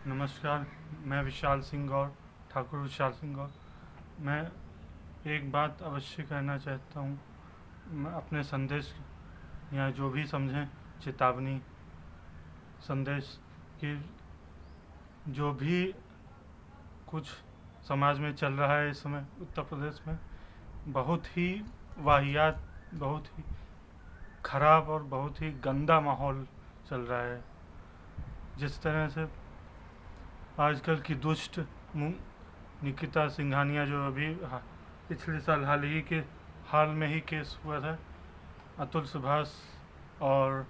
नमस्कार। मैं विशाल सिंह गौर, ठाकुर विशाल सिंह गौर। मैं एक बात अवश्य कहना चाहता हूँ। मैं अपने संदेश या जो भी समझें चेतावनी संदेश कि जो भी कुछ समाज में चल रहा है इस समय उत्तर प्रदेश में, बहुत ही वाहियात, बहुत ही खराब और बहुत ही गंदा माहौल चल रहा है। जिस तरह से आजकल की दुष्ट निकिता सिंघानिया, जो अभी पिछले साल हाल में ही केस हुआ था, अतुल सुभाष, और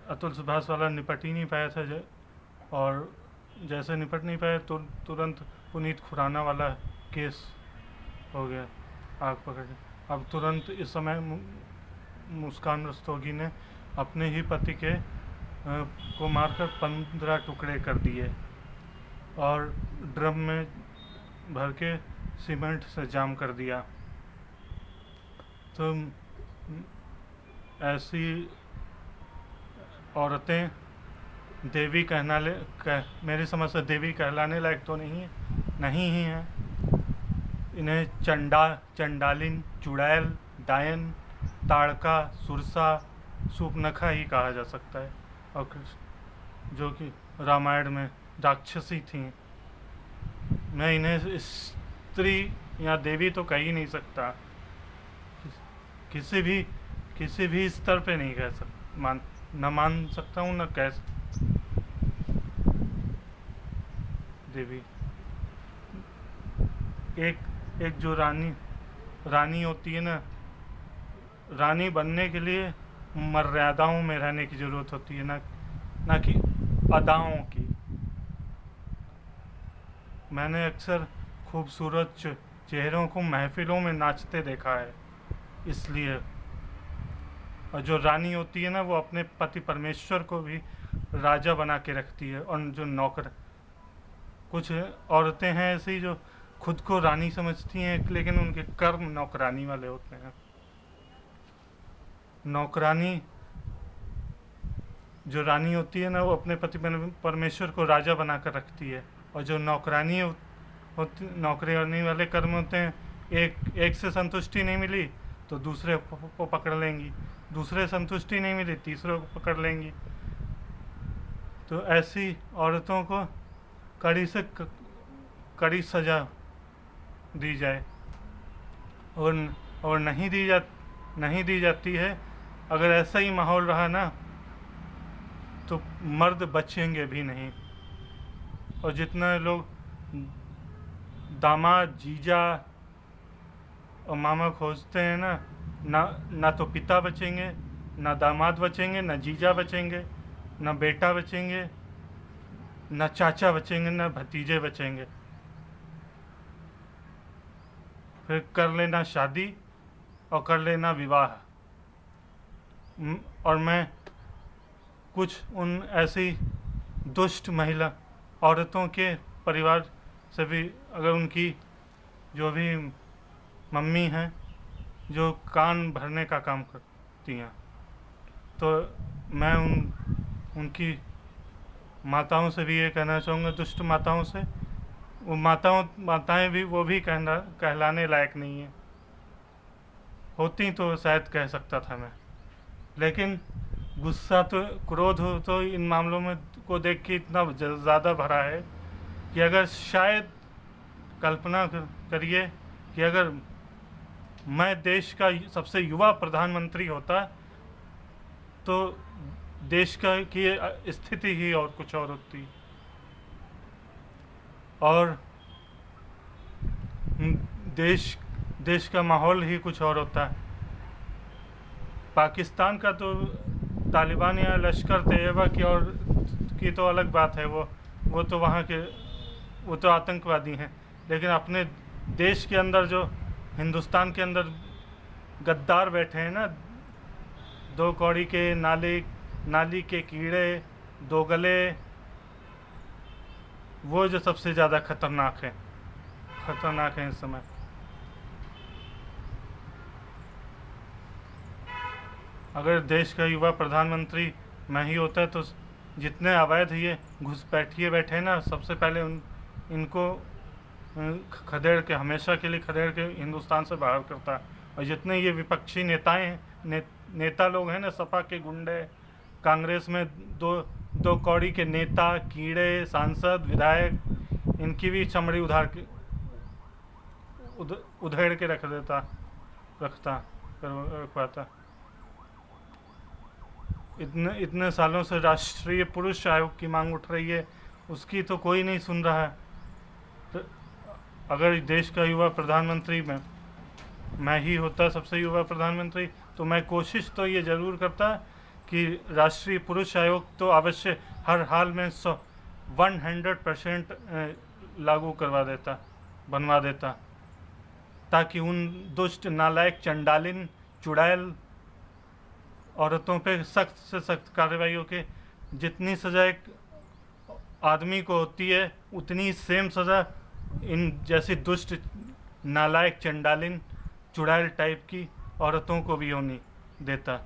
अतुल सुभाष वाला निपट ही नहीं पाया था, और जैसे निपट नहीं पाया तो तुरंत पुनीत खुराना वाला केस हो गया आग पकड़ के। अब तुरंत इस समय मुस्कान रस्तोगी ने अपने ही पति के को मारकर 15 टुकड़े कर दिए और ड्रम में भर के सीमेंट से जाम कर दिया। तो ऐसी औरतें देवी मेरी समझ से देवी कहलाने लायक तो नहीं ही हैं। इन्हें चंडालिन, चुड़ैल, डायन, ताड़का, सुरसा, सूपनखा ही कहा जा सकता है, और जो कि रामायण में राक्षसी थी। मैं इन्हें स्त्री या देवी तो कह ही नहीं सकता, किसी भी स्तर पे नहीं कह सकता, न मान सकता हूँ, न कह देवी। एक जो रानी होती है ना, रानी बनने के लिए मर्यादाओं में रहने की ज़रूरत होती है, ना कि अदाओं की। मैंने अक्सर खूबसूरत चेहरों को महफिलों में नाचते देखा है, इसलिए। और जो रानी होती है ना, वो अपने पति परमेश्वर को भी राजा बना के रखती है। और जो नौकर, कुछ औरतें हैं ऐसी जो खुद को रानी समझती हैं, लेकिन उनके कर्म नौकरानी वाले होते हैं। नौकरानी जो रानी होती है ना, वो अपने पति परमेश्वर को राजा बना कर रखती है। और जो नौकरानी वाले कर्म होते हैं, एक से संतुष्टि नहीं मिली तो दूसरे को पकड़ लेंगी, दूसरे संतुष्टि नहीं मिली तीसरे को पकड़ लेंगी। तो ऐसी औरतों को कड़ी से कड़ी सजा दी जाए, और नहीं दी जाती है। अगर ऐसा ही माहौल रहा ना, तो मर्द बचेंगे भी नहीं। और जितना लोग दामाद, जीजा और मामा खोजते हैं ना तो पिता बचेंगे, ना दामाद बचेंगे, ना जीजा बचेंगे, ना बेटा बचेंगे, ना चाचा बचेंगे, ना भतीजे बचेंगे। फिर कर लेना शादी और कर लेना विवाह। और मैं कुछ उन ऐसी दुष्ट महिला औरतों के परिवार से भी, अगर उनकी जो भी मम्मी हैं जो कान भरने का काम करती हैं, तो मैं उनकी माताओं से भी ये कहना चाहूँगा, दुष्ट माताओं से, वो माताएं भी, वो भी कहलाने लायक नहीं है। होती तो शायद कह सकता था मैं, लेकिन गुस्सा तो, क्रोध तो इन मामलों में को देख के इतना ज़्यादा भरा है कि अगर शायद कल्पना करिए कि अगर मैं देश का सबसे युवा प्रधानमंत्री होता तो देश की स्थिति ही और कुछ और होती। और देश का माहौल ही कुछ और होता है। पाकिस्तान का तो तालिबान या लश्कर तैयबा की तो अलग बात है, वो तो वहाँ के, वो तो आतंकवादी हैं। लेकिन अपने देश के अंदर, जो हिंदुस्तान के अंदर गद्दार बैठे हैं ना, दो कौड़ी के नाली के कीड़े, दो गले, वो जो सबसे ज़्यादा खतरनाक है इस समय। अगर देश का युवा प्रधानमंत्री मैं ही होता तो जितने अवैध ये घुसपैठिए बैठे ना, सबसे पहले इनको खदेड़ के, हमेशा के लिए खदेड़ के हिंदुस्तान से बाहर करता है। और जितने ये विपक्षी नेताएं हैं, नेता लोग हैं ना, सपा के गुंडे, कांग्रेस में दो कौड़ी के नेता, कीड़े, सांसद, विधायक, इनकी भी चमड़ी उधेड़ के रखवाता। इतने सालों से राष्ट्रीय पुरुष आयोग की मांग उठ रही है, उसकी तो कोई नहीं सुन रहा है। तो अगर देश का युवा प्रधानमंत्री मैं ही होता सबसे युवा प्रधानमंत्री, तो मैं कोशिश तो ये ज़रूर करता कि राष्ट्रीय पुरुष आयोग तो अवश्य हर हाल में 100% लागू बनवा देता, ताकि उन दुष्ट, नालायक, चंडालिन, चुड़ैल औरतों पे सख्त से सख्त कार्रवाई हो के, जितनी सज़ा एक आदमी को होती है उतनी सेम सज़ा इन जैसी दुष्ट, नालायक, चंडालिन, चुड़ैल टाइप की औरतों को भी होनी देता।